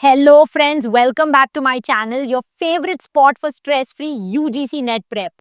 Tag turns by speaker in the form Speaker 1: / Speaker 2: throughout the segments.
Speaker 1: Hello friends, welcome back to my channel, your favorite spot for stress-free UGC net prep.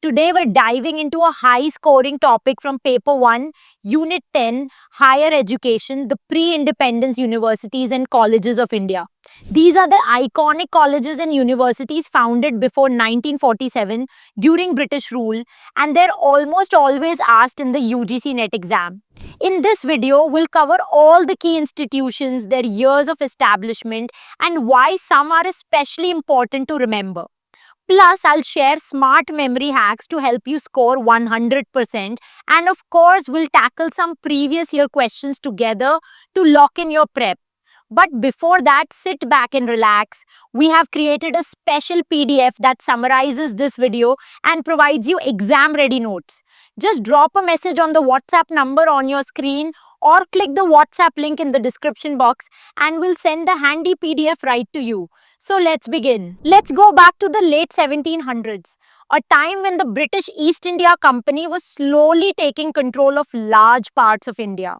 Speaker 1: Today we're diving into a high-scoring topic from Paper-1, Unit 10, Higher Education, the Pre-Independence Universities and Colleges of India. These are the iconic colleges and universities founded before 1947 during British rule, and they're almost always asked in the UGC net exam. In this video, we'll cover all the key institutions, their years of establishment, and why some are especially important to remember. Plus, I'll share smart memory hacks to help you score 100%. And of course, we'll tackle some previous year questions together to lock in your prep. But before that, sit back and relax. We have created a special PDF that summarizes this video and provides you exam-ready notes. Just drop a message on the WhatsApp number on your screen or click the WhatsApp link in the description box and we'll send the handy PDF right to you. So let's begin. Let's go back to the late 1700s, a time when the British East India Company was slowly taking control of large parts of India.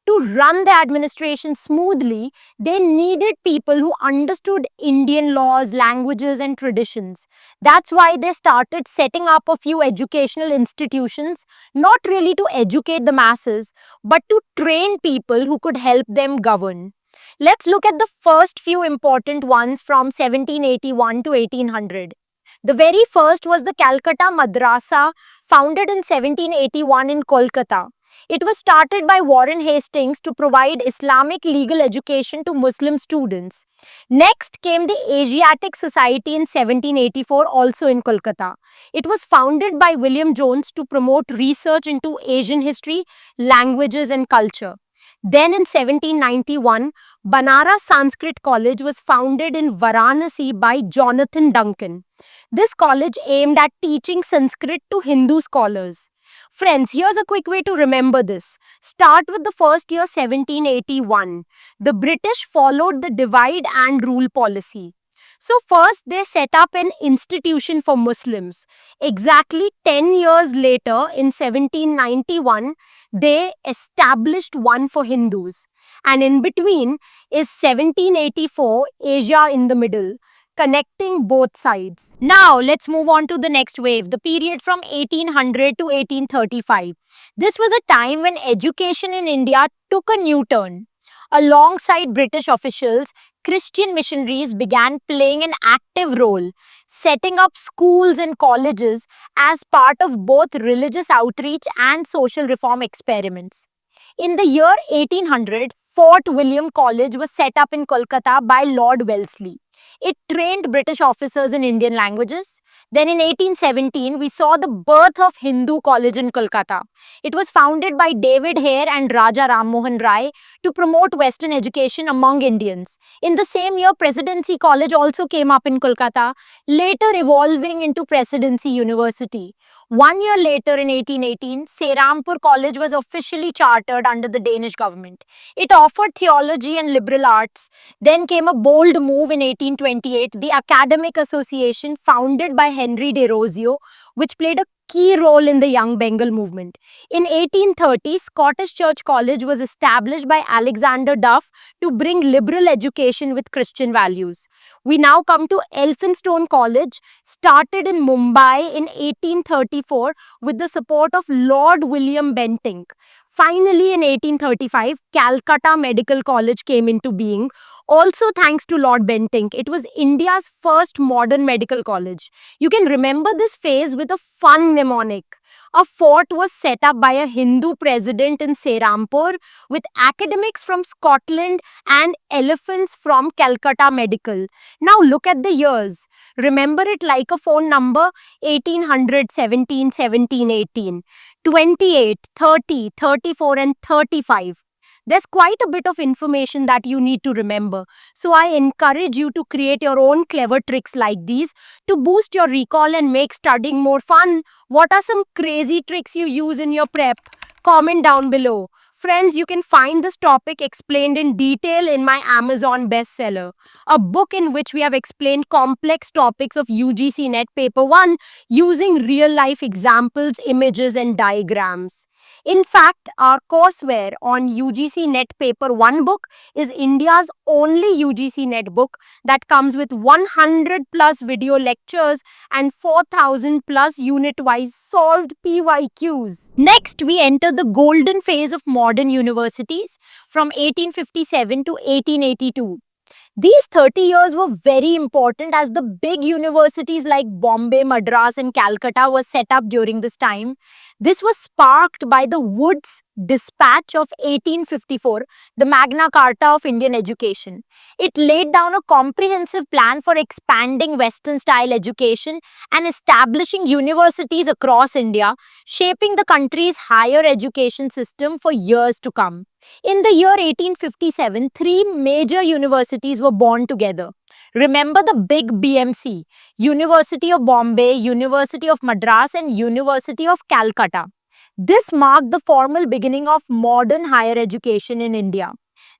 Speaker 1: To run the administration smoothly, they needed people who understood Indian laws, languages, and traditions. That's why they started setting up a few educational institutions, not really to educate the masses, but to train people who could help them govern. Let's look at the first few important ones from 1781 to 1800. The very first was the Calcutta Madrasa, founded in 1781 in Kolkata. It was started by Warren Hastings to provide Islamic legal education to Muslim students. Next came the Asiatic Society in 1784, also in Kolkata. It was founded by William Jones to promote research into Asian history, languages, and culture. Then in 1791, Banaras Sanskrit College was founded in Varanasi by Jonathan Duncan. This college aimed at teaching Sanskrit to Hindu scholars. Friends, here's a quick way to remember this. Start with the first year 1781. The British followed the divide and rule policy. So first they set up an institution for Muslims. Exactly 10 years later, in 1791, they established one for Hindus. And in between is 1784, Asia in the middle, connecting both sides. Now, let's move on to the next wave, the period from 1800 to 1835. This was a time when education in India took a new turn. Alongside British officials, Christian missionaries began playing an active role, setting up schools and colleges as part of both religious outreach and social reform experiments. In the year 1800, Fort William College was set up in Kolkata by Lord Wellesley. It trained British officers in Indian languages. Then in 1817, we saw the birth of Hindu College in Kolkata. It was founded by David Hare and Raja Ram Mohan Rai to promote Western education among Indians. In the same year, Presidency College also came up in Kolkata, later evolving into Presidency University. 1 year later, in 1818, Serampur College was officially chartered under the Danish government. It offered theology and liberal arts. Then came a bold move in 1828, the Academic Association founded by Henry de Rosio, which played a key role in the Young Bengal movement. In 1830, Scottish Church College was established by Alexander Duff to bring liberal education with Christian values. We now come to Elphinstone College, started in Mumbai in 1834 with the support of Lord William Bentinck. Finally, in 1835, Calcutta Medical College came into being. Also thanks to Lord Bentinck, it was India's first modern medical college. You can remember this phase with a fun mnemonic. A fort was set up by a Hindu president in Serampur with academics from Scotland and elephants from Calcutta Medical. Now look at the years. Remember it like a phone number: 1800, 17, 17, 18, 28, 30, 34 and 35. There's quite a bit of information that you need to remember. So I encourage you to create your own clever tricks like these to boost your recall and make studying more fun. What are some crazy tricks you use in your prep? Comment down below. Friends, you can find this topic explained in detail in my Amazon bestseller, a book in which we have explained complex topics of UGC Net Paper 1 using real-life examples, images and diagrams. In fact, our courseware on UGC Net Paper-1 book is India's only UGC Net book that comes with 100 plus video lectures and 4,000 plus unit-wise solved PYQs. Next, we enter the golden phase of modern universities from 1857 to 1882. These 30 years were very important as the big universities like Bombay, Madras, and Calcutta were set up during this time. This was sparked by the Woods Dispatch of 1854, the Magna Carta of Indian education. It laid down a comprehensive plan for expanding Western style education and establishing universities across India, shaping the country's higher education system for years to come. In the year 1857, three major universities were born together. Remember the big BMC, University of Bombay, University of Madras, and University of Calcutta. This marked the formal beginning of modern higher education in India.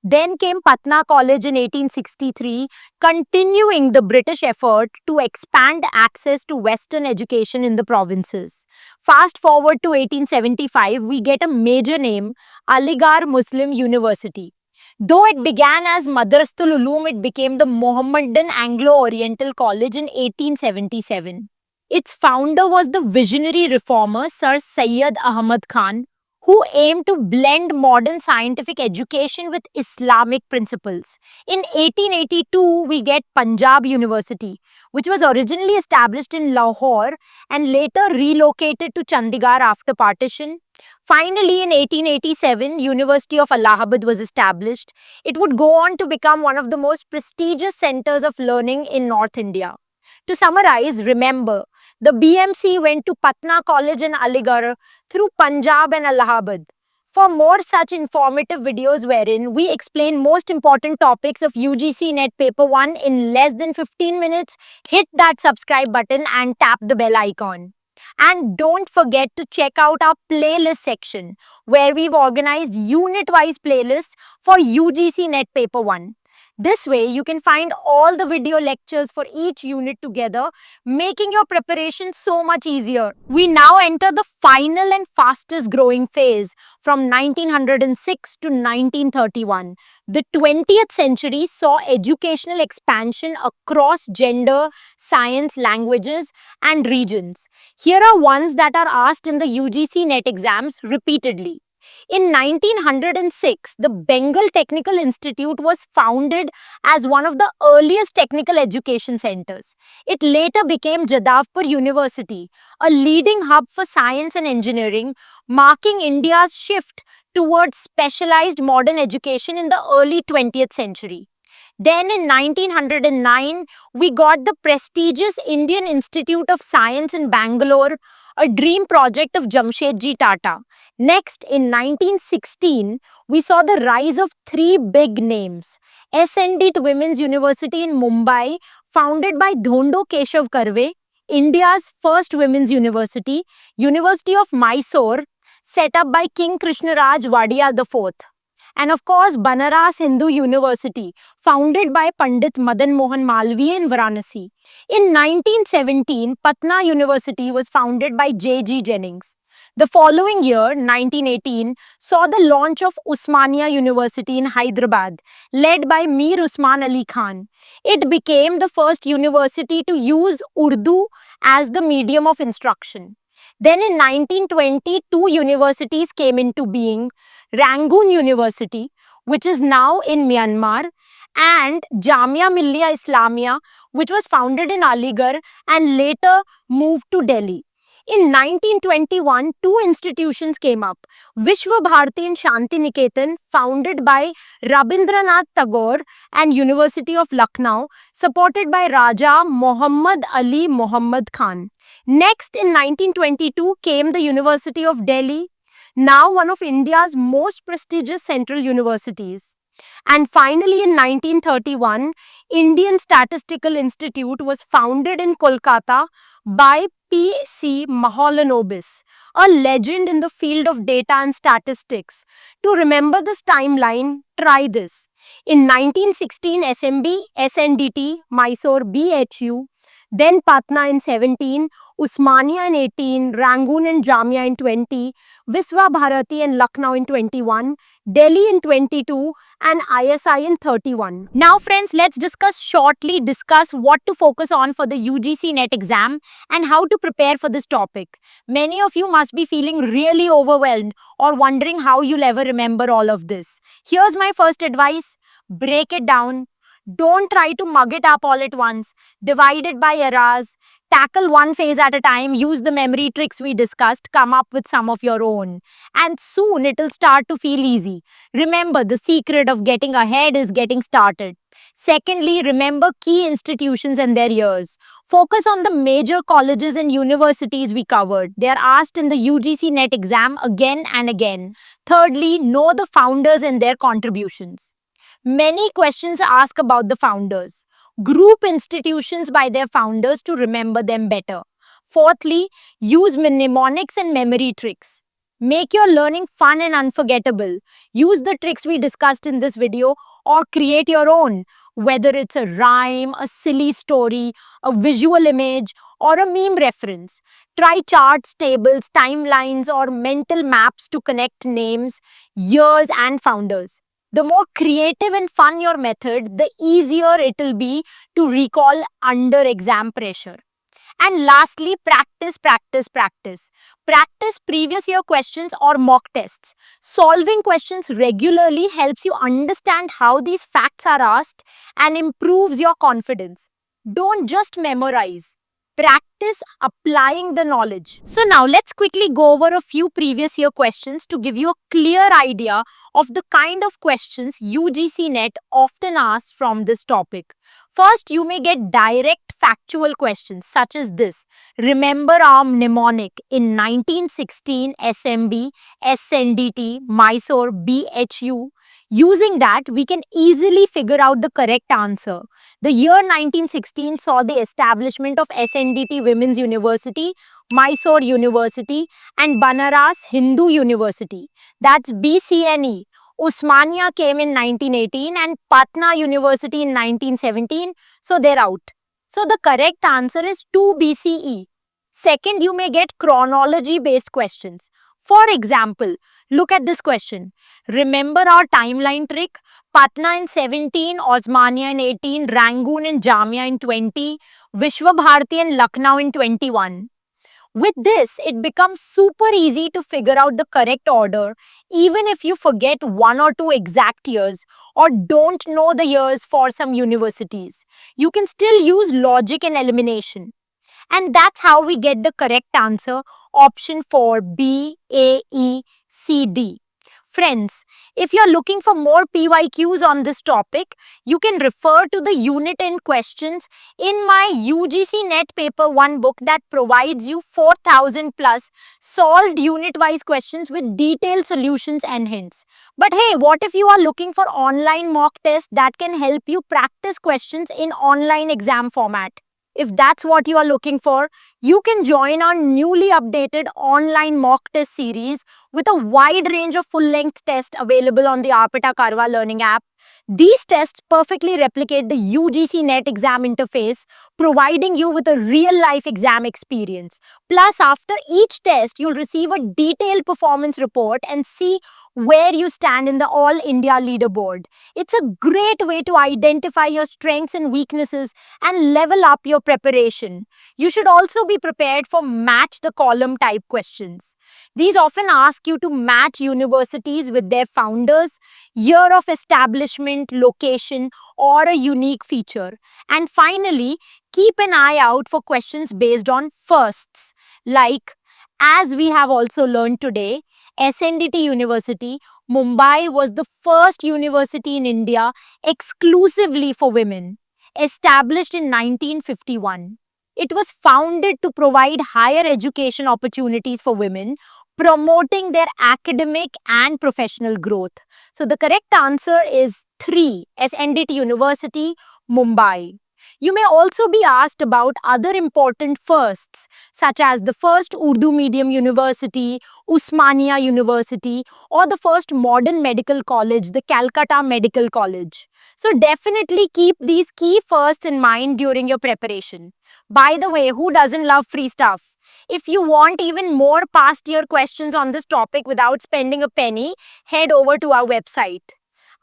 Speaker 1: Then came Patna College in 1863, continuing the British effort to expand access to Western education in the provinces. Fast forward to 1875, we get a major name, Aligarh Muslim University. Though it began as Madrasatul Uloom, it became the Mohammedan Anglo-Oriental College in 1877. Its founder was the visionary reformer Sir Syed Ahmad Khan, who aimed to blend modern scientific education with Islamic principles. In 1882, we get Punjab University, which was originally established in Lahore and later relocated to Chandigarh after partition. Finally, in 1887, University of Allahabad was established. It would go on to become one of the most prestigious centers of learning in North India. To summarize, remember, the BMC went to Patna College in Aligarh through Punjab and Allahabad. For more such informative videos wherein we explain most important topics of UGC Net Paper 1 in less than 15 minutes, hit that subscribe button and tap the bell icon. And don't forget to check out our playlist section where we've organized unit-wise playlists for UGC Net Paper 1. This way, you can find all the video lectures for each unit together, making your preparation so much easier. We now enter the final and fastest growing phase from 1906 to 1931. The 20th century saw educational expansion across gender, science, languages, and regions. Here are ones that are asked in the UGC NET exams repeatedly. In 1906, the Bengal Technical Institute was founded as one of the earliest technical education centers. It later became Jadavpur University, a leading hub for science and engineering, marking India's shift towards specialized modern education in the early 20th century. Then in 1909, we got the prestigious Indian Institute of Science in Bangalore, a dream project of Jamshedji Tata. Next, in 1916, we saw the rise of three big names. SND Women's University in Mumbai, founded by Dhondo Keshav Karve, India's first women's university, University of Mysore, set up by King Krishnaraj Wadiya IV. And of course, Banaras Hindu University, founded by Pandit Madan Mohan Malviya in Varanasi. In 1917, Patna University was founded by J.G. Jennings. The following year, 1918, saw the launch of Usmania University in Hyderabad, led by Mir Usman Ali Khan. It became the first university to use Urdu as the medium of instruction. Then in 1920, two universities came into being, Rangoon University, which is now in Myanmar, and Jamia Millia Islamia, which was founded in Aligarh and later moved to Delhi. In 1921, two institutions came up, Vishwa Bharati and Shanti Niketan, founded by Rabindranath Tagore and University of Lucknow, supported by Raja Muhammad Ali Muhammad Khan. Next, in 1922, came the University of Delhi, now one of India's most prestigious central universities. And finally, in 1931, Indian Statistical Institute was founded in Kolkata by P.C. Mahalanobis, a legend in the field of data and statistics. To remember this timeline, try this. In 1916, SMB, SNDT, Mysore, BHU, Then Patna in 17, Usmania in 18, Rangoon and Jamia in 20, Viswa Bharati and Lucknow in 21, Delhi in 22, and ISI in 31. Now friends, let's discuss what to focus on for the UGC NET exam and how to prepare for this topic. Many of you must be feeling really overwhelmed or wondering how you'll ever remember all of this. Here's my first advice: break it down. Don't try to mug it up all at once. Divide it by eras. Tackle one phase at a time. Use the memory tricks we discussed. Come up with some of your own. And soon it'll start to feel easy. Remember, the secret of getting ahead is getting started. Secondly, remember key institutions and their years. Focus on the major colleges and universities we covered. They are asked in the UGC NET exam again and again. Thirdly, know the founders and their contributions. Many questions ask about the founders. Group institutions by their founders to remember them better. Fourthly, use mnemonics and memory tricks. Make your learning fun and unforgettable. Use the tricks we discussed in this video or create your own, whether it's a rhyme, a silly story, a visual image, or a meme reference. Try charts, tables, timelines, or mental maps to connect names, years, and founders. The more creative and fun your method, the easier it'll be to recall under exam pressure. And lastly, practice, practice, practice. Practice previous year questions or mock tests. Solving questions regularly helps you understand how these facts are asked and improves your confidence. Don't just memorize. Practice applying the knowledge. So now let's quickly go over a few previous year questions to give you a clear idea of the kind of questions UGC NET often asks from this topic. First, you may get direct factual questions such as this. Remember our mnemonic in 1916 SMB, SNDT, Mysore, BHU. Using that, we can easily figure out the correct answer. The year 1916 saw the establishment of SNDT Women's University, Mysore University, and Banaras Hindu University. That's BCNE. Usmania came in 1918 and Patna University in 1917, so they're out. So the correct answer is 2 BCE. Second, you may get chronology-based questions. For example, look at this question. Remember our timeline trick? Patna in 17, Osmania in 18, Rangoon and Jamia in 20, Vishwa Bharati and Lucknow in 21. With this, it becomes super easy to figure out the correct order, even if you forget one or two exact years or don't know the years for some universities. You can still use logic and elimination. And that's how we get the correct answer, option 4, B, A, E, C, D. Friends, if you're looking for more PYQs on this topic, you can refer to the Unit N questions in my UGC NET Paper 1 book that provides you 4,000 plus solved unit-wise questions with detailed solutions and hints. But hey, what if you are looking for online mock tests that can help you practice questions in online exam format? If that's what you are looking for, you can join our newly updated online mock test series with a wide range of full-length tests available on the Arpita Karwa learning app. These tests perfectly replicate the UGC NET exam interface, providing you with a real-life exam experience. Plus, after each test, you'll receive a detailed performance report and see where you stand in the All India leaderboard. It's a great way to identify your strengths and weaknesses and level up your preparation. You should also be prepared for match the column type questions. These often ask you to match universities with their founders, year of establishment, location, or a unique feature. And finally, keep an eye out for questions based on firsts, like, as we have also learned today, SNDT University, Mumbai was the first university in India exclusively for women, established in 1951. It was founded to provide higher education opportunities for women, promoting their academic and professional growth. So the correct answer is 3, SNDT University, Mumbai. You may also be asked about other important firsts, such as the first Urdu medium university, Usmania University, or the first modern medical college, the Calcutta Medical College. So definitely keep these key firsts in mind during your preparation. By the way, who doesn't love free stuff? If you want even more past year questions on this topic without spending a penny, head over to our website.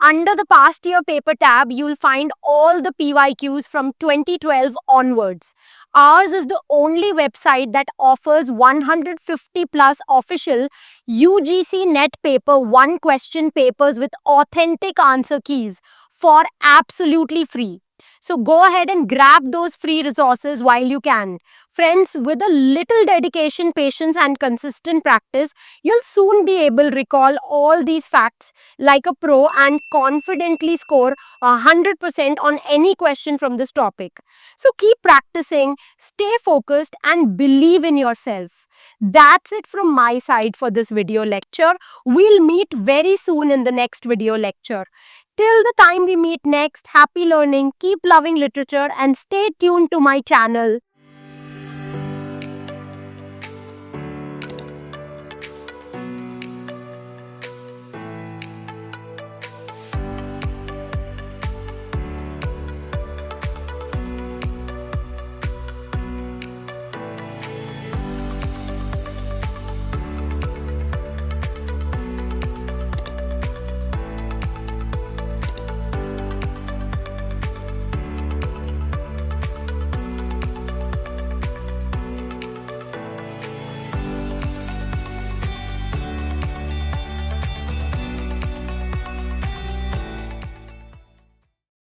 Speaker 1: Under the past year paper tab, you'll find all the PYQs from 2012 onwards. Ours is the only website that offers 150 plus official UGC net paper 1 question papers with authentic answer keys for absolutely free. So go ahead and grab those free resources while you can. Friends, with a little dedication, patience and consistent practice, you'll soon be able to recall all these facts like a pro and confidently score 100% on any question from this topic. So keep practicing, stay focused and believe in yourself. That's it from my side for this video lecture. We'll meet very soon in the next video lecture. Till the time we meet next, happy learning, keep loving literature and stay tuned to my channel.